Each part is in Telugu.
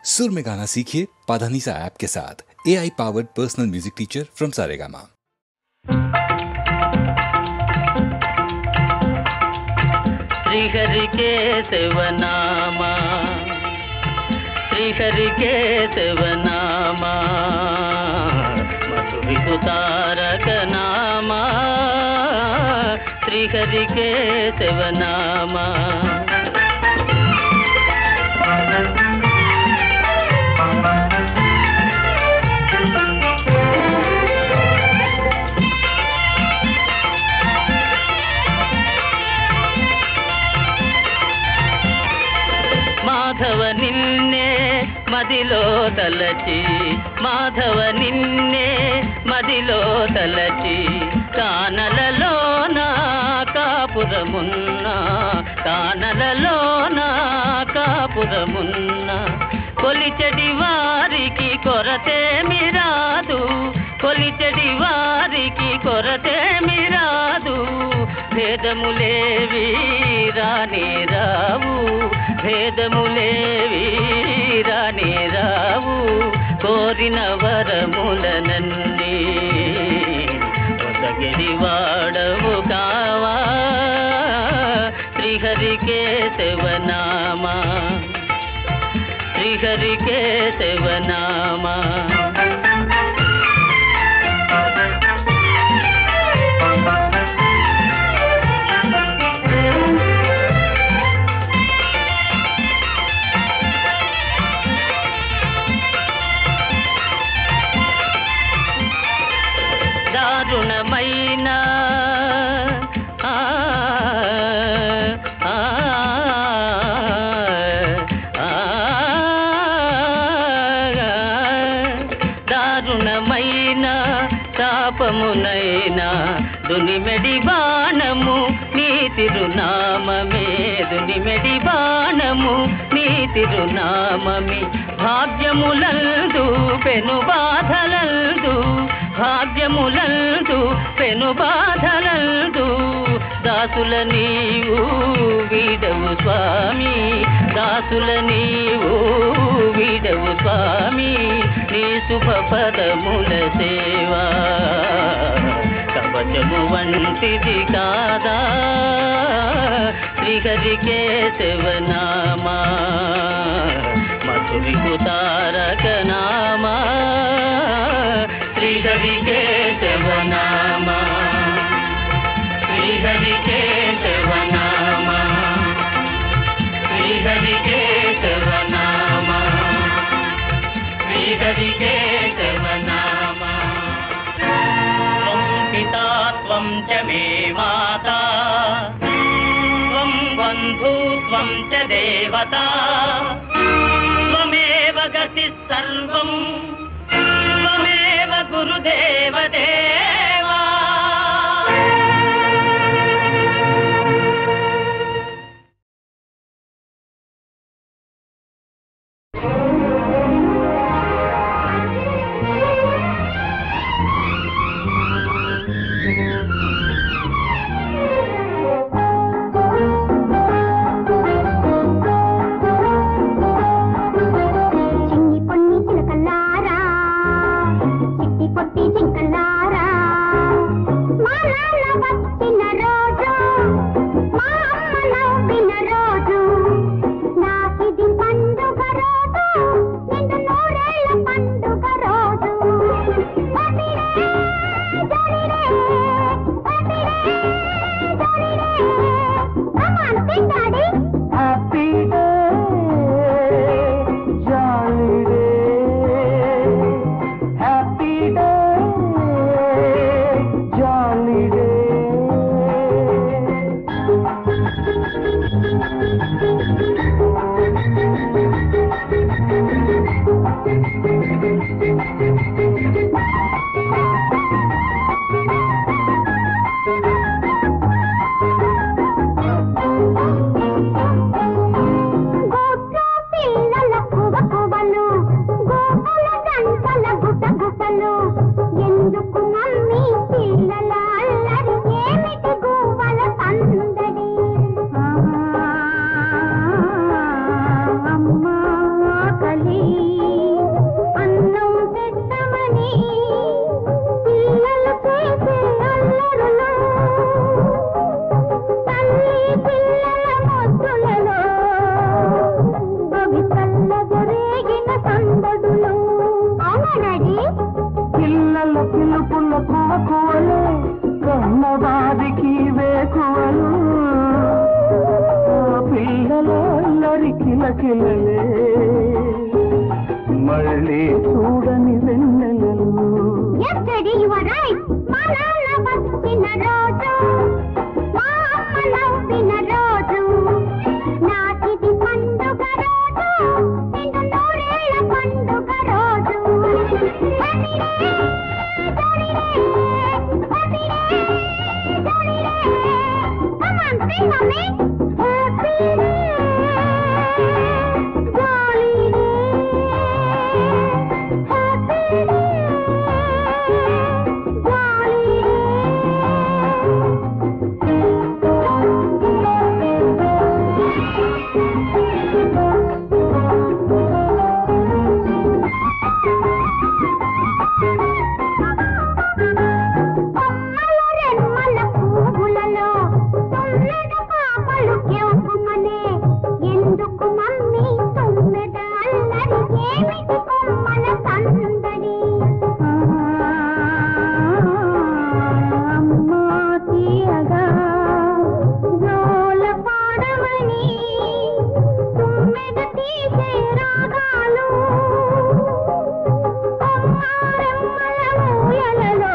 सुर में गाना सीखिए पाधानीसा ऐप के साथ। AI powered personal music teacher from Saregama. Shrihari केशवनामा, श्रीहरि केशवनामा, मधुविदुतारक नामा, श्रीहरि केशवनामा। మాధవ నిన్నే మదిలో తలచి, మాధవ నిన్నే మదిలో తలచి, కానలలోన కాపురమున్న, కానలలోన కాపురమున్న, కొలిచెడి వారికి కొరతేమి రాదు, కొలిచెడి వారికి కొరతేమి రాదు, భేదములేవి రానే రావు, భేదములేవి రానే రావు, కోరిన వరములనన్నీ ఒసగిడి వాడవు కావా, శ్రీహరి కేశవనామా, శ్రీహరి కేశవనామా। దారుణమైన దారుణమైన శాపమునైనా దునిమెడి బాణము నీ తిరునామమే, దునిమెడి బాణము నీ తిరునామమే, భాగ్యములందు పెను బాధలందు, భాగ్యములందు పెను బాధలందు, దాసుల నీవు వీడవు స్వామి, దాసుల నీవు వీడవు స్వామి, నీ శుభ పదముల సేవా కవచము వంటిది కాదా, శ్రీహరి కేశవనామా, మధువికుతారక నామా, శ్రీహరి కేశవనామా, శ్రీహరి కేశవనామా, శ్రీహరి కేశవనామా, శ్రీహరి కేశవనామా। త్వం పితా త్వం చ మే మాతా, త్వం బంధూ త్వం చ దేవతా, త్వమేవ గతిః సర్వం, త్వమేవ గురుదేవ దేవా। సందడులు పిల్లల పిలుపుల కువకువలు కన్నవారికి వేకువలు పిల్లల అల్లరి కిలకిలలే మళ్ళీ చూడని వెన్నెలలు. Yesterday you were right. మా నాన్న వచ్చిన రోజు, మా అమ్మ నవ్విన రోజు, నాకిది పండుగ రోజు, నిండు నూరేళ్ల పండుగ రోజు. Happy day, jolly day, happy day, jolly day. Come on, sing mommy. Happy day, jolly day, happy day. ఎందుకు మమ్మీ తొమ్మిద అల్లరి ఏమిటి కొమ్మల సందడి అమ్మా తీయగా జోల పాడవని తొమ్మిద తీసే రాగాలు కొమ్మారెమ్మల ఊయలలో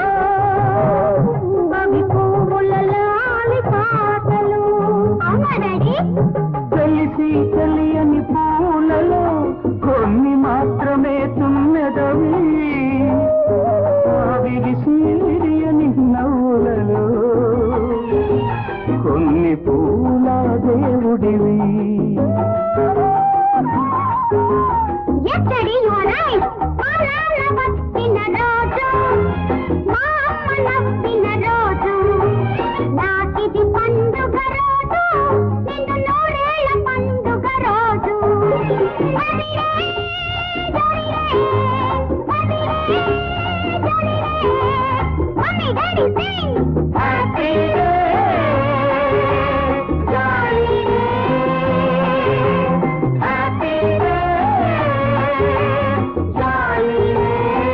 అవి పువ్వులలో ఆలి పాటలు. అవునా డాడీ? తెలిసి తెలియని పూలలో కొన్ని మాత్రమే తుమ్మెదవి విరిసి విరియని నవ్వులలో కొన్ని పూల దేవుడివి. Yesterday you were right. మా నాన్న వచ్చిన రోజు, మా అమ్మ నవ్విన రోజు, నాకిది పండుగ రోజు, నిండు నూరేళ్ల పండుగ రోజు. Happy day, jolly day, happy day, jolly day. Mommy, Daddy, sing. Happy day, jolly day, happy day, jolly day.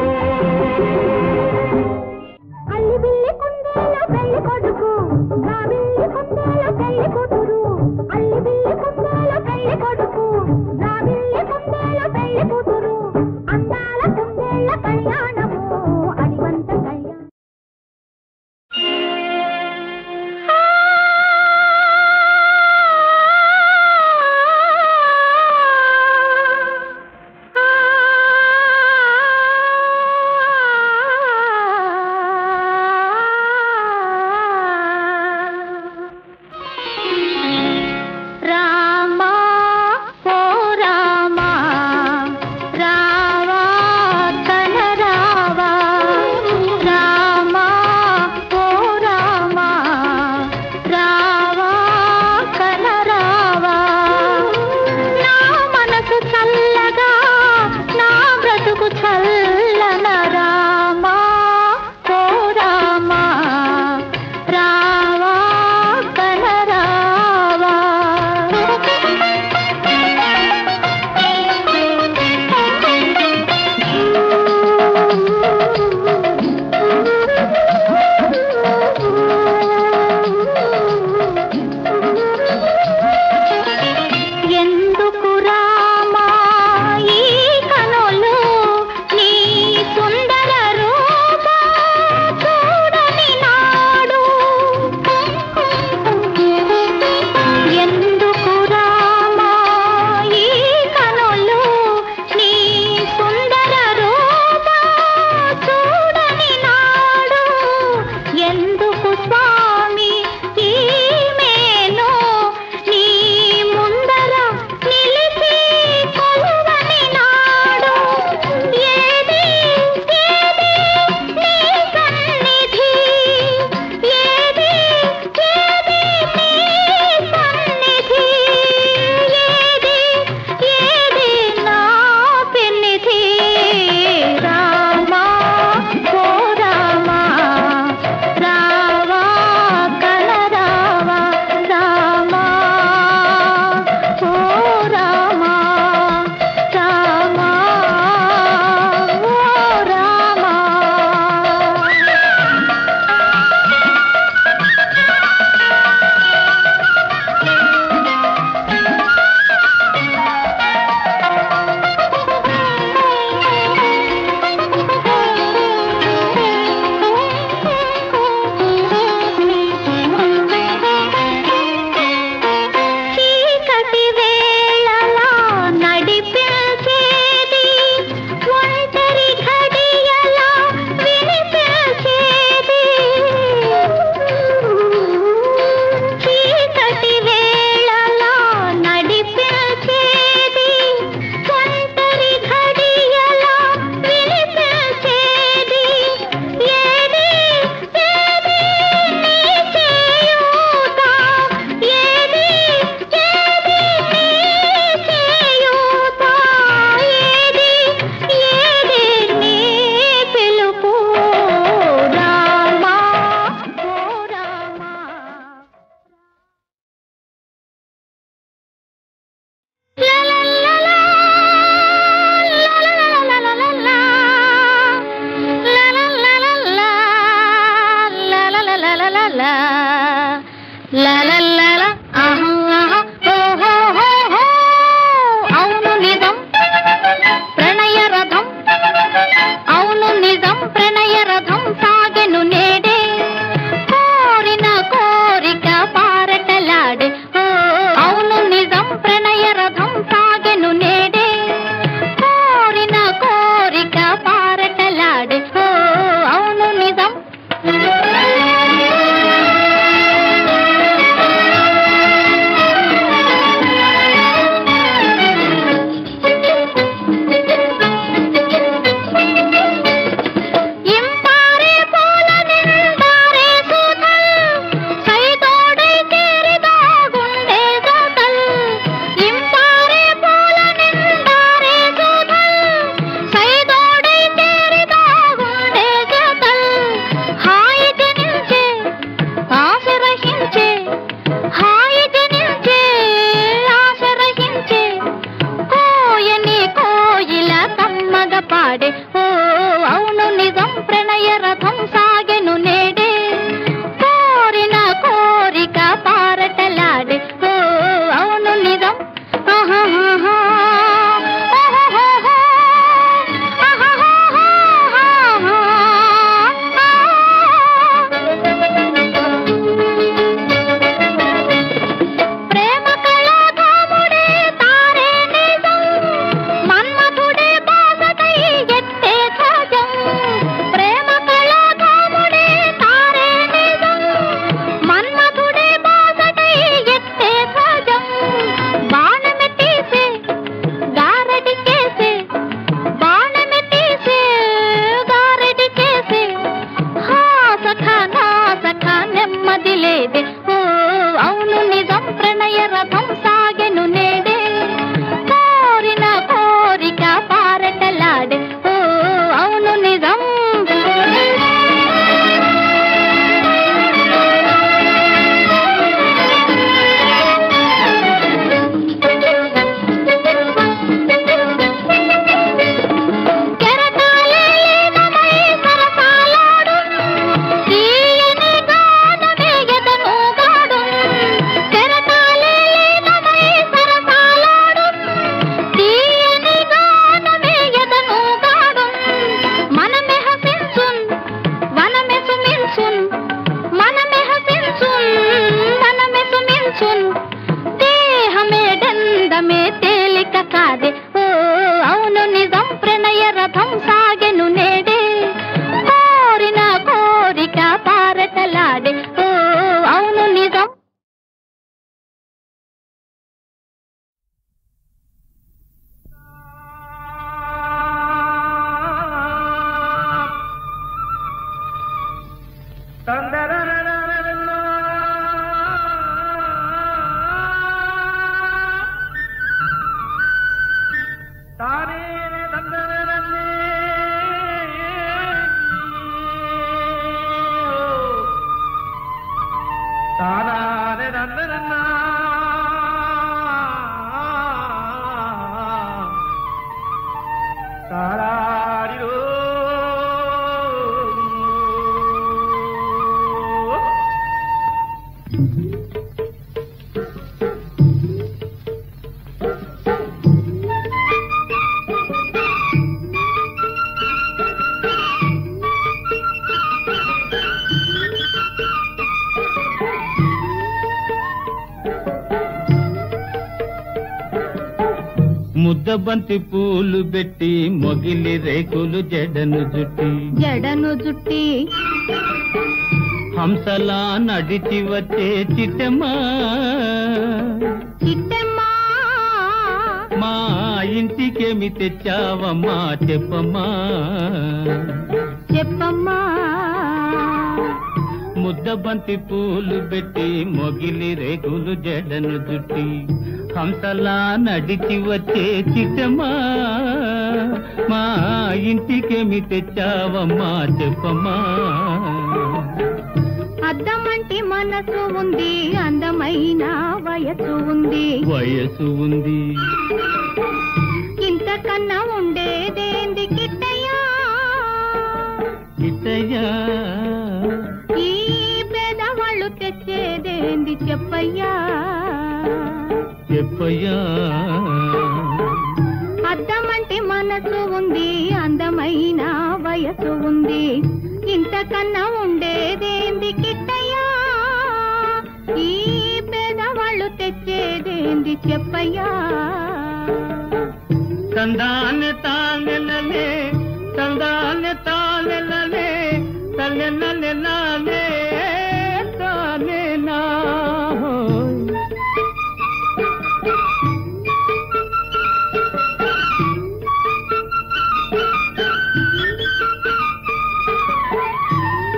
ముద్దబంతి పూలు పెట్టి మొగిలి రేకులు జడను జుట్టి హంసలా నడిచి వచ్చే చిట్టమ్మా మా ఇంటికేమి తెచ్చావమ్మా చెప్పమ్మా ముద్దబంతి పూలు పెట్టి మొగిలి రేకులు జడను జుట్టి హంసలా నడిచి వచ్చే చిట్టమ్మా మా ఇంటికేమి తెచ్చావమ్మా చెప్పమ్మా అద్దమంటి మనసు ఉంది అందమైన వయసు ఉంది ఇంతకన్నా ఉండేదేంది కిట్టయ్యా ఈ పేదవాళ్ళు తెచ్చేదేంది చెప్పయ్యా అద్దమంటి మనసు ఉంది అందమైన వయసు ఉంది ఇంతకన్నా ఉండేదేంది కిట్టయ్యా ఈ పేదవాళ్ళు తెచ్చేదేంది చెప్పయ్యా తందానె తానెలలే తందానె తానెలలే తల్లెనలే నాలే తానే నా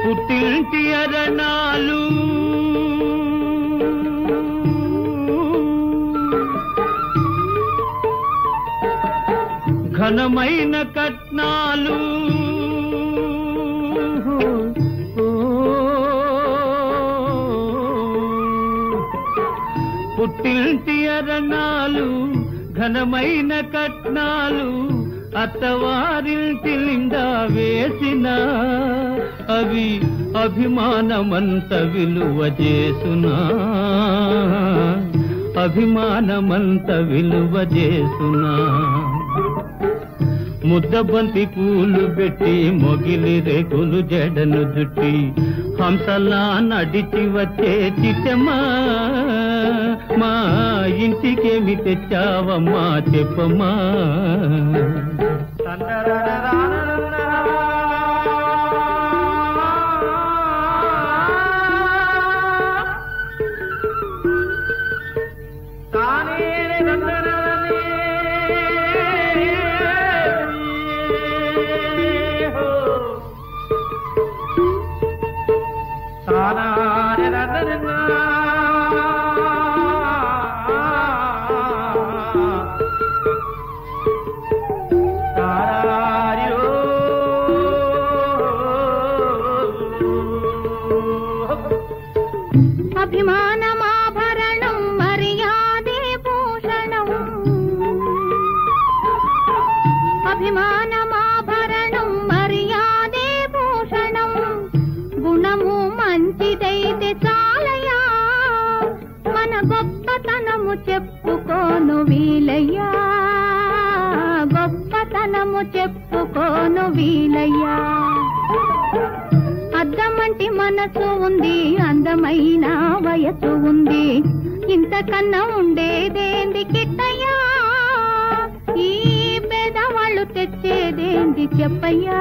పుట్టింటి అరణాలు ఘనమైన కట్నాలు పుట్టింటి అరణాలు ఘనమైన కట్నాలు అత్తవారింటి నిండా వేసిన అవి అభిమానమంత విలువ చేసునా ముద్దబంతి పూలు పెట్టి మొగిలి రేకులు జడను జుట్టి హంసలా నడిచి వచ్చే చిట్టమ్మా మా ఇంటికేమి తెచ్చావమ్మా చెప్పమ్మా అభిమానమాభరణం మర్యాదే భూషణం అభిమానమాభరణం మర్యాదే భూషణం గుణము మంచిదైతే చాలయ్యా మన గొప్పతనము చెప్పుకోను వీలయ్యా అద్దమంటి మనసు ఉంది అందమైన వయసు ఉంది ఇంతకన్నా ఉండేదేంది కిట్టయ్యా ఈ పేదవాళ్ళు తెచ్చేదేంది చెప్పయ్యా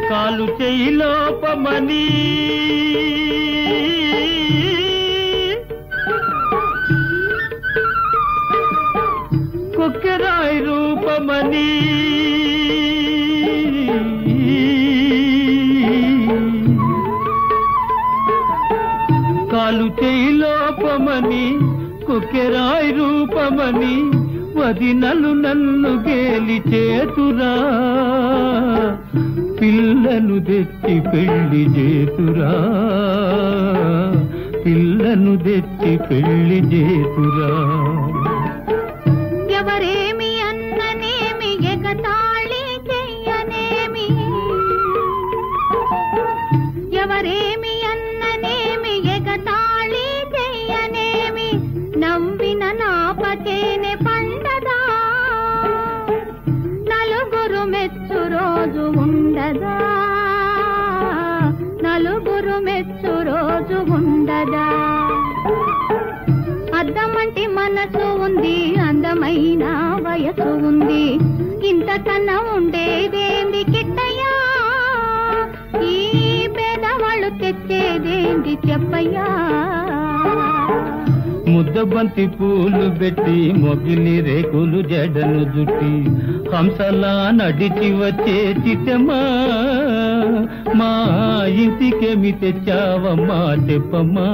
కాలు చెయ్యి లోపమని కొక్కెరాయి రూపమని కాలు చెయ్యి లోపమని కొక్కెరాయి రూపమని వదినలు నన్ను గేలి చేతురా పిల్లను తెచ్చి పెళ్లి చేతురా ఎవరేమి అన్ననేమి ఎగతాళి చెయ్యనేమి ఎవరేమి అన్ననేమి ఎగతాళి చెయ్యనేమి నవ్విన నాపచేనే పండదా నలుగురు మెచ్చు రోజు ఉండదా నిన్ను మెచ్చు రోజు ఉండదా? అద్దమంటి మనసు ఉంది, అందమైన వయసు ఉంది, ఇంతకన్నా ఉండేదేంది కిట్టయ్యా? ఈ పేదవాళ్ళు తెచ్చేదేంది చెప్పయ్యా? ముద్దబంతి పూలు పెట్టి మొగిలి రేకులు జడను జుట్టి హంసలా నడిచి వచ్చే చిట్టమ్మా, మా ఇంటికేమి తెచ్చావమ్మా చెప్పమ్మా.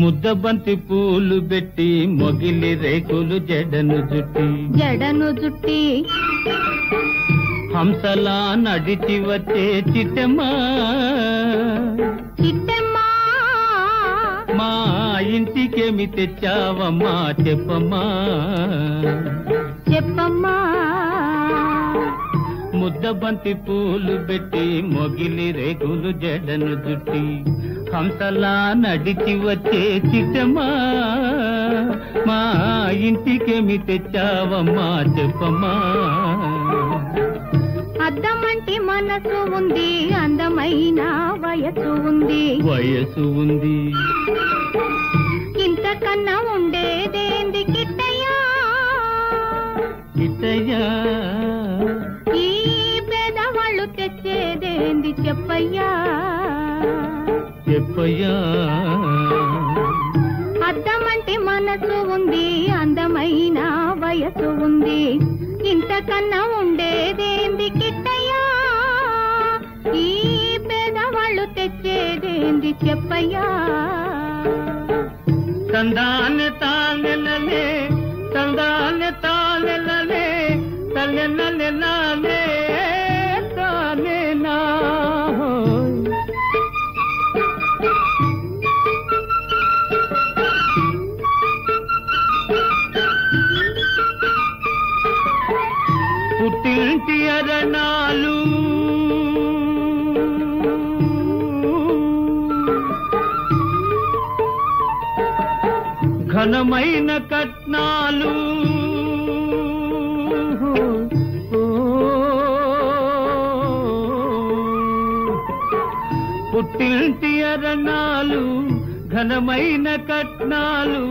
ముద్దబంతి పూలు పెట్టి మొగిలి రేకులు జడను జుట్టి హంసలా నడిచి వచ్చే చిట్టమ్మా, మా ఇంటికేమి తెచ్చావమ్మా చెప్పమ్మా. ముద్దబంతి పూలు పెట్టి మొగిలి రేకులు జడను జుట్టి హంసలా నడిచి వచ్చే చిట్టమ్మా, మా ఇంటికేమి తెచ్చావమ్మా చెప్పమ్మా. అద్దమంటి మనసు ఉంది, అందమైన వయసు ఉంది, ఇంతకన్నా ఉండేదేంది కిట్టయ్యా? ఈ పేదవాళ్ళు తెచ్చేదేంది చెప్పయ్యా? అద్దమంటి మనసు ఉంది, అందమైన వయసు ఉంది, ఇంతకన్నా ఉండేదేంది కిట్టయ్యా? ఈ పేదవాళ్ళు తెచ్చేదేంది చెప్పయ్యా? తందాన్ని తానెలలే తందాన్ని తానెలలే తల్లెనలే తానేనా పుట్టింటి అరణాలు ఘనమైన కట్నాలు పుట్టింటి అరణాలు ఘనమైన కట్నాలు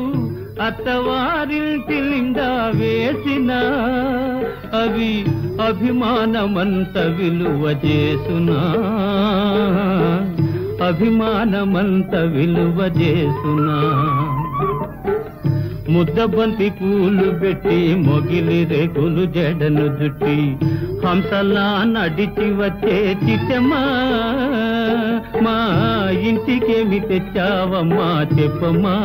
అత్తవారింటి నిండా వేసిన అవి అభిమానమంత విలువ చేసునా, అభిమానమంత విలువ చేసునా. ముద్దబంతి పూలు పెట్టి మొగిలి రేకులు జడను జుట్టి హంసలా నడిచి వచ్చే చిట్టమ్మా, మా ఇంటికేమి తెచ్చావమ్మా చెప్పమ్మా.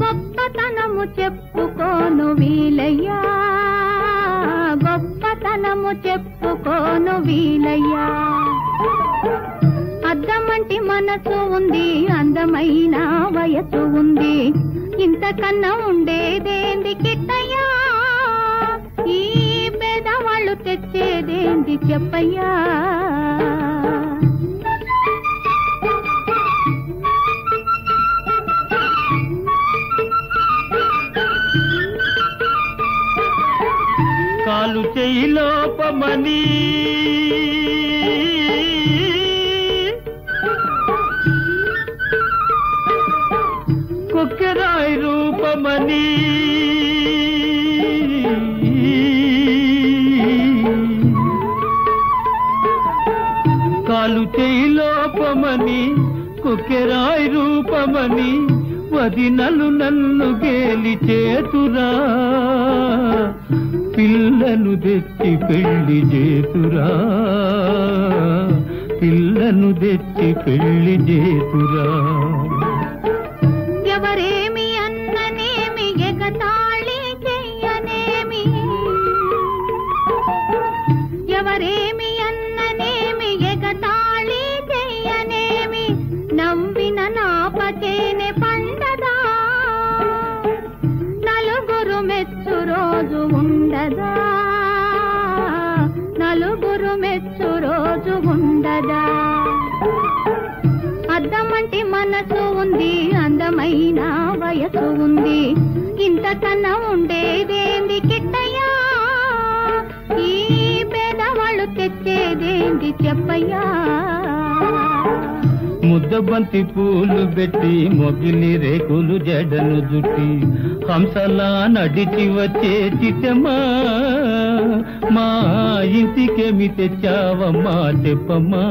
గొప్పతనము చెప్పుకోను వీలయ్యా, గొప్పతనము చెప్పుకోను వీలయ్యా. అద్దమంటి మనసు ఉంది, అందమైన వయసు ఉంది, ఇంతకన్నా ఉండేదేంది కిట్టయ్యా, ఈ పేదవాళ్ళు తెచ్చేదేంది చెప్పయ్యా. కాలు చెయ్యి లోపమని కొక్కెరాయి రూపమని కాలు చెయ్యి లోపమని కొక్కెరాయి రూపమని వదినలు నన్ను గేలి చేతురా, పిల్లను తెచ్చి పెళ్లి చేతురా, పిల్లను తెచ్చి పెళ్లి చేతురా. ఎవరేమి అన్ననేమి ఎగతాళి చెయ్యనేమి, ఎవరేమి అన్ననేమి ఎగతాళి చెయ్యనేమి, నవ్విన నాపచేనే పండదా, నలుగురు మెచ్చు రోజు ఉండదా, నలుగురు మెచ్చు రోజు ఉండదా. అద్దమంటి మనసు ఉంది, అందమైన వయసు ఉంది, ఇంతకన్నా ఉండేదేంది కిట్టయ్యా, ఈ పేదవాళ్ళు తెచ్చేదేంది చెప్పయ్యా. ముద్దబంతి పూలు పెట్టి మొగిలి రేకులు జడను జుట్టి హంసలా నడిచి వచ్చే చిట్టమ్మా, మా ఇంటికేమి తెచ్చావమ్మా చెప్పమ్మా.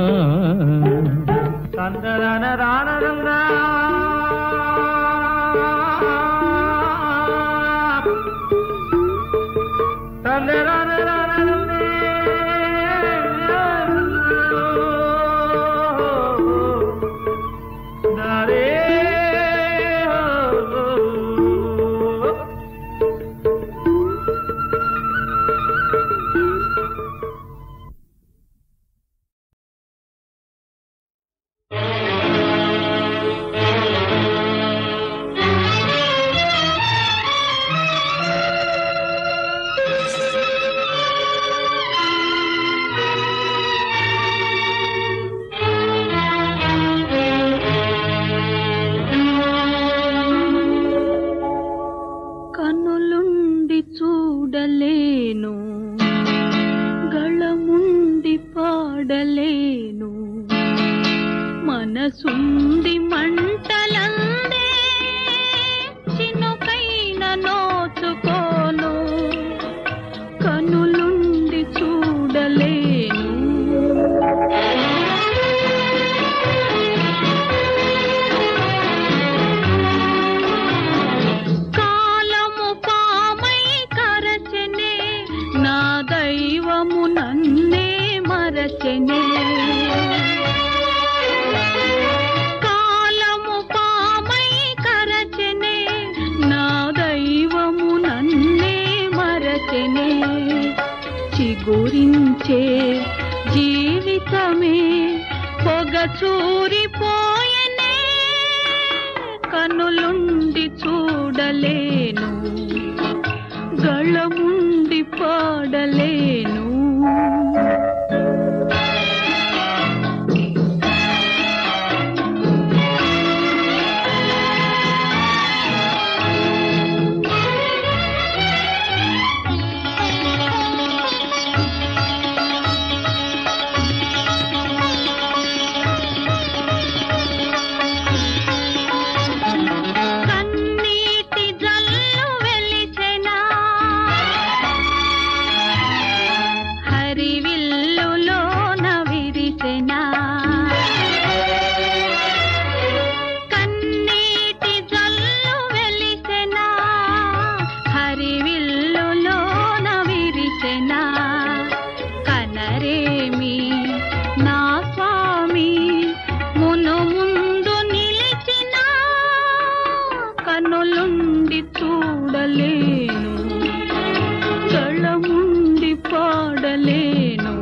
కనులుండి చూడలేను, గళముండి పాడలేను, మనసుండి మంటలందే చినుకైన నోచుకోను, కనులుండి చూడలేను. కాలము పామై కరచెనే, నా దైవము నన్నే మరచెనే, కాలము పామై కరచెనే, నా దైవము నన్నే మరచెనే. చిగురించే జీవితమే పొగ చూరిపోయనే, కనులుండి చూడలేను, గళముండి పాడలేను. కన్నీటి జల్లు వెలిచెనా, నుండి చూడలేను, కళ్ళముండి పాడలేను,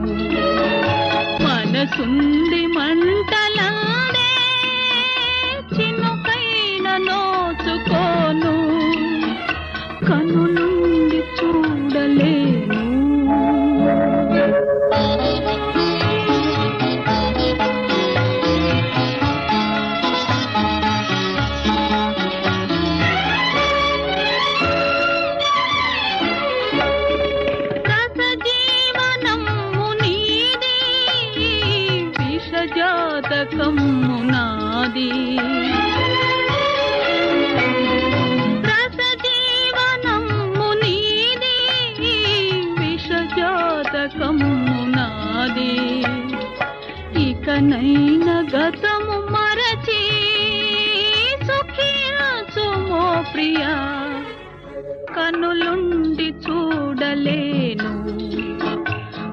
మనసుంది మంటలందే చినుకైన నోచుకోను, కన్నులుండి చూడలేను. జాతకము నాది, రసజీవనము నీది, విషజాతకము నాది. ఇకనైన గతము మరచి సుఖించుమో ప్రియా, కన్నులుండి చూడలేను,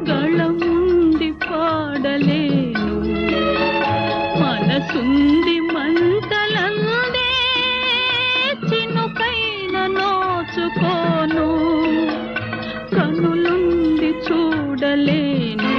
గళముండి పాడలేను, మనసుంది మంటలందే చినుకైన నోచుకోను, కన్నులుండి చూడలేను.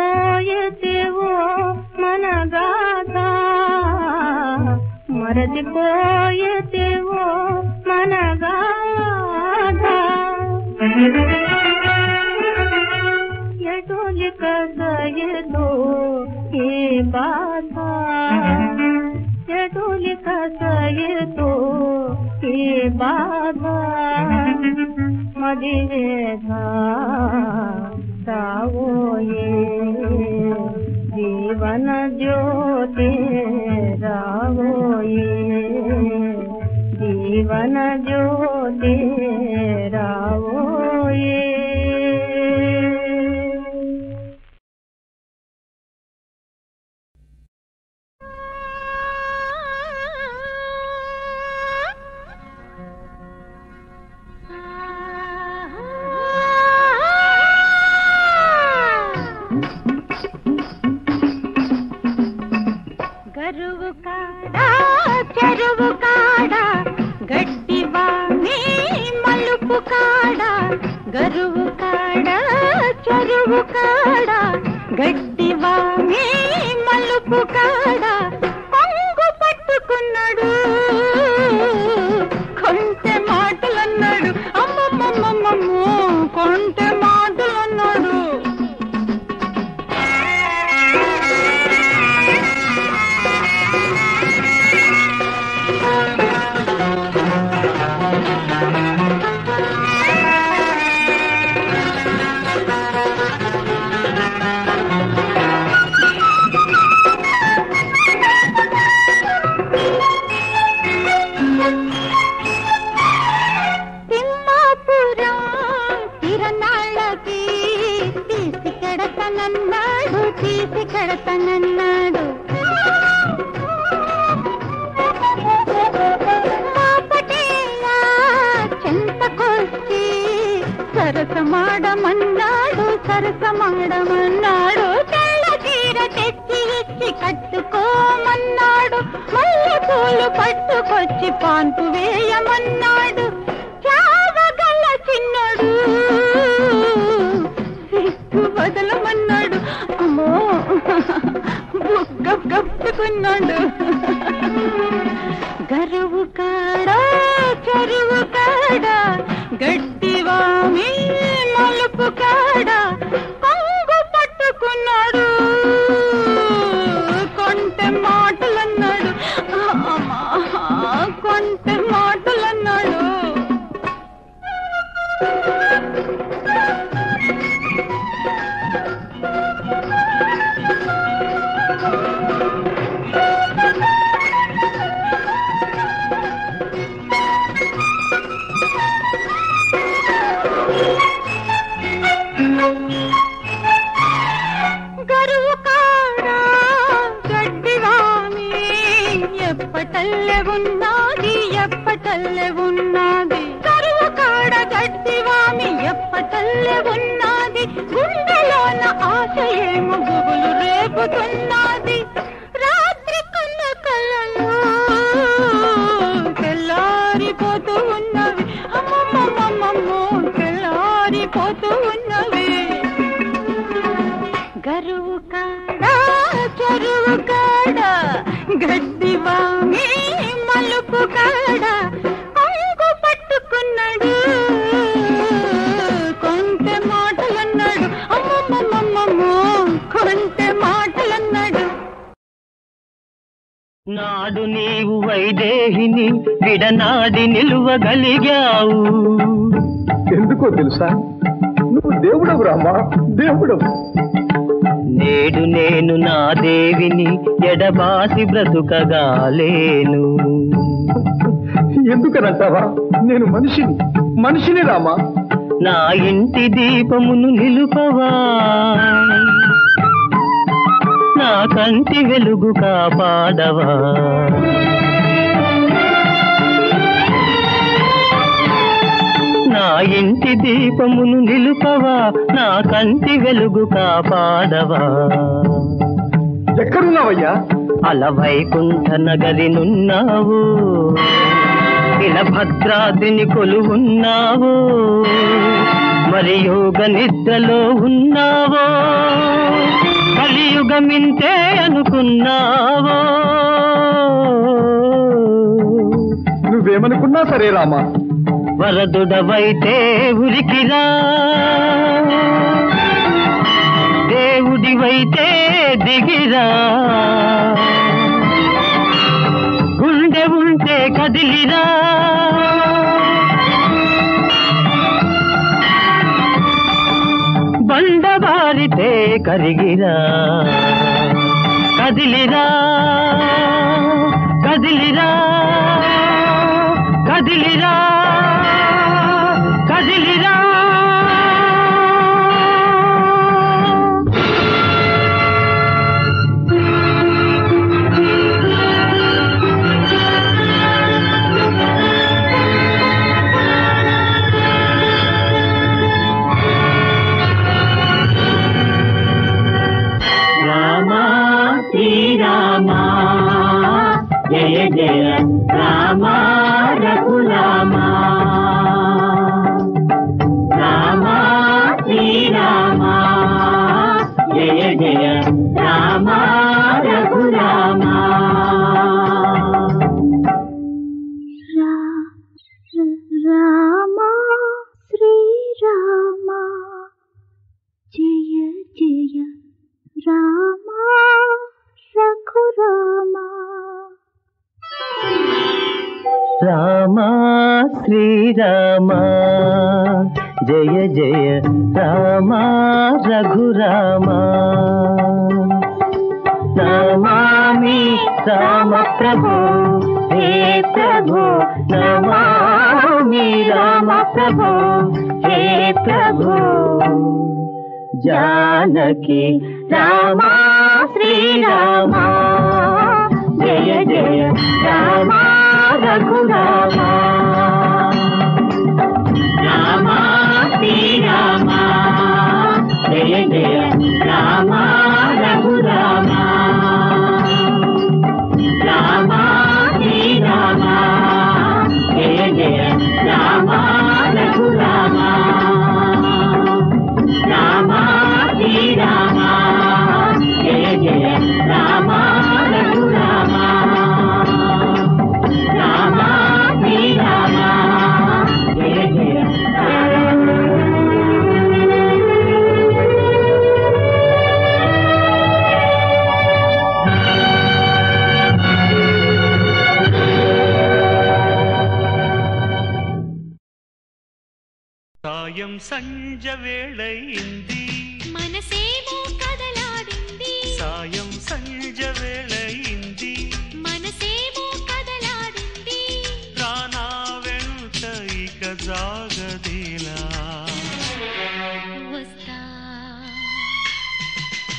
మరచిపోయేవో మన గాథ, మరచిపోయేవో మన గాథ, ఎటులిక సయదో ఈ బాధ, ఎటులిక సయదో ఈ బాధ, మదివేధ రావోయే జీవన జ్యోతి రావోయే, జీవన జ్యోతి రావోయే. గరువు కాడా చెరువు కాడా గడ్డి వామి మలుపు కాడా, గరువు కాడా చెరువు కాడా గడ్డి వామి మలుపు కాడా, కొంగు పట్టుకున్నాడు కొంటె మాటలన్నాడు, అమ్మమ్మమ్మమ్మో కొంటె మాటలన్నాడు. కడతనన్నాడు తీసి కడతనన్నాడు మాపటేలా చెంతకొచ్చి సరసమాడమన్నాడు సరసమాడమన్నాడు తెల్ల చీర తెచ్చి ఇచ్చి కట్టుకోమన్నాడు మల్లె పూలు పట్టుకొచ్చి పాన్పు వేయమన్నాడు చావగల చిన్నడు సిగ్గు వదలమన్నాడు అమ్మో గప్పుకున్నాడు గరువు కాడా చెరువు కాడా గడ్డివామి మలుపు కాడా కొంగు పట్టుకున్నాడు కొంటె మాటలన్నాడు కొంటె మాటలన్నాడు గరువు కాడా గడ్డివామి ఎప్పటల్లె ఉన్నది ఎప్పటల్లె ఉన్నది గరువు కాడ గడ్డివామి ఎప్పటల్లె ఉన్నది గుండెలోన ఆశ ఏమో గుబులు రేపుతున్నది రాత్రి కన్న కళ్ళలో తెల్లారిపోతూ ఉన్నవి అమ్మమ్మమ్మమ్మో తెల్లారిపోతూ ఉన్నవి గరువు కాడా చెరువు కాడా గడ్డివామి మలుపు కాడా కొంగు పట్టుకున్నాడు కొంటె మాటలన్నాడు అమ్మమ్మమ్మమ్మో కొంటె మాటలన్నాడు నాడు నీవు వైదేహిని విడనాడి నిలువగలిగావు ఎందుకో తెలుసా నువ్వు దేవుడవు రామా దేవుడవు నేడు నేను నా దేవిని ఎడబాసి బ్రతుకగాలేను ఎందుకనంటావా నేను మనిషిని రామా నా ఇంటి దీపమును నిలుపవా నా కంటి వెలుగు కాపాడవా నా ఇంటి దీపమును నిలుపవా నా కంటి వెలుగు కాపాడవా ఎక్కడున్నావయ్యా అల వైకుంఠ నగరినున్నావు ఇలా భద్రాద్రిని కొలువున్నావు మరి యోగ నిద్రలో ఉన్నావో కలియుగమింతే అనుకున్నావో నువ్వేమనుకున్నా సరే రామా వరదుడవైతే ఉరికిరా దేవుడివైతే దిగిరా గుండె ఉంటే కదిలిరా బండబారితే కరిగిరా కదిలిరా కదిలిరా కదిలిరా కదిలిరా రామా శ్రీరామా జయ జయ రామా రఘురామా రామా శ్రీరామా జయ జయ రామా రఘురామా రామా శ్రీరామా జయ జయ రామా రఘురామా రామా శ్రీరామా జయ జయ రామా రఘురామా నమామి రామ ప్రభు హే ప్రభు నమామి రామ ప్రభు హే ప్రభు జానకి రామ శ్రీరామ జయ జయ రామ రఘురామ రామ శ్రీరామ జయ జయ రామ రఘురామ రామ శ్రీరామ జయ జయ రామ రఘురామ రామ శ్రీరామ జయ జయ రామ రఘురామ రామ శ్రీరామ జయ జయ సాయం సంజ వేళయింది మనసేమో కదలాడింది సాయం సంజ వేళయింది మనసేమో కదలాడింది రానా వెంట ఇక జాగదేలా వస్తా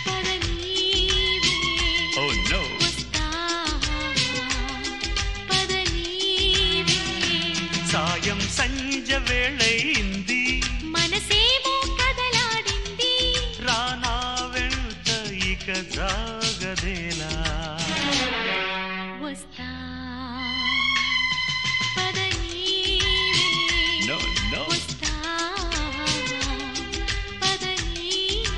పద నీవే ఓ నో వస్తా పద నీవే సాయం సంజ వేళయింది మనసేమో కదలాడింది రానా వెంట ఇక జాగదేలా వస్తా పద నీవే నో నో వస్తా పద నీవే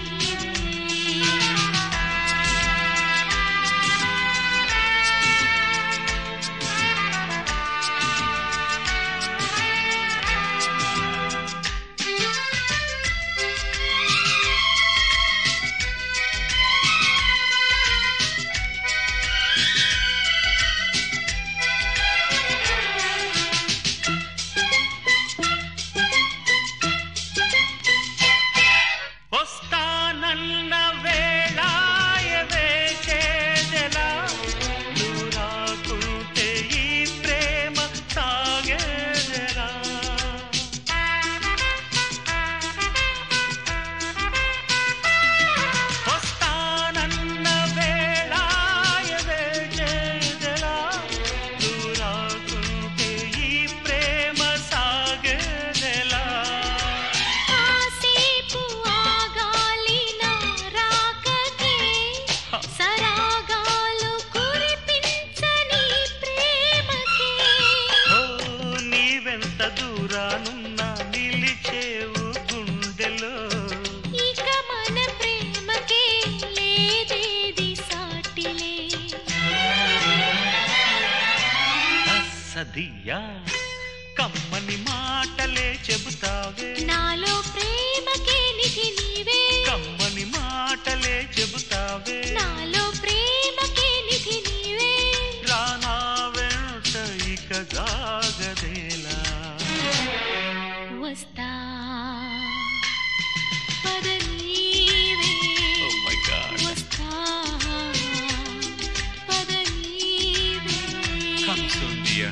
వస్తానన్న వేళాయవే చేదెలా దూరాకుంటే ఈ ప్రేమ సాగేదెలా వస్తానన్న వేళాయవే చేదెలా దూరాకుంటే ఈ ప్రేమ సాగేదెలా కాసేపు ఆగాలి నా రాకకే సరాగాలు కురిపించని ప్రేమకే ఓ నీవెంత దూరానున్నా నిలిచేవు గుండెలో ఇక మన ప్రేమకే లేదేది సాటిలే అస్సదియా కమ్మని మాటలే చెబుతావే నాలో ప్రేమకే నిధి నీవే కమ్మని మాటలే చెబుతావే నాలో ప్రేమకే నిధి నీవే రానా వెంట ఇక జాగదేలా వస్తా పద నీవే Oh my God. వస్తా పద నీవే Come soon, dear.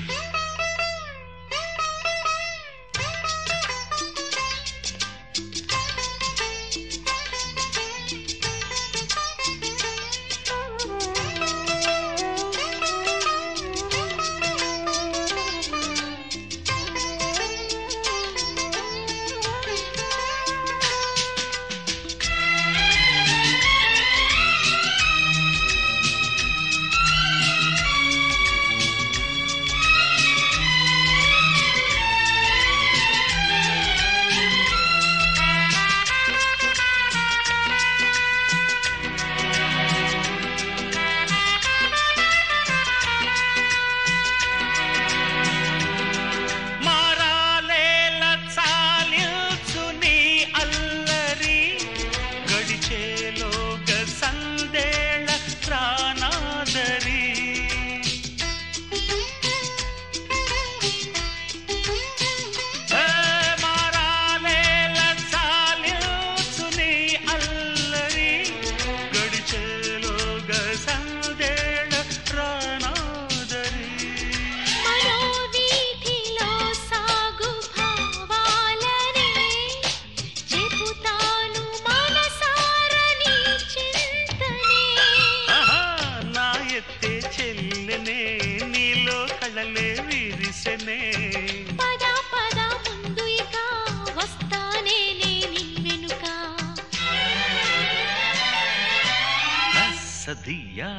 సదియా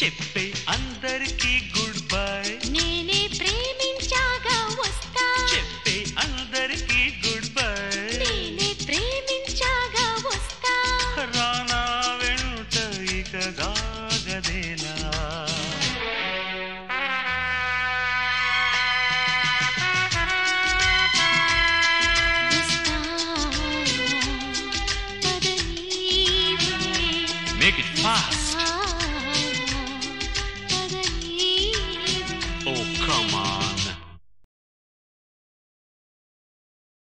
చెప్పే అందరికీ గుడ్ బై నేనే ప్రేమించాగా వస్తా చెప్పే అందరికీ గుడ్ బై నేనే ప్రేమించాగా వస్తా రానా వెంట ఇక సాగదేలా వస్తా పద నీవే మేక్ ఇట్ ఫాస్ట్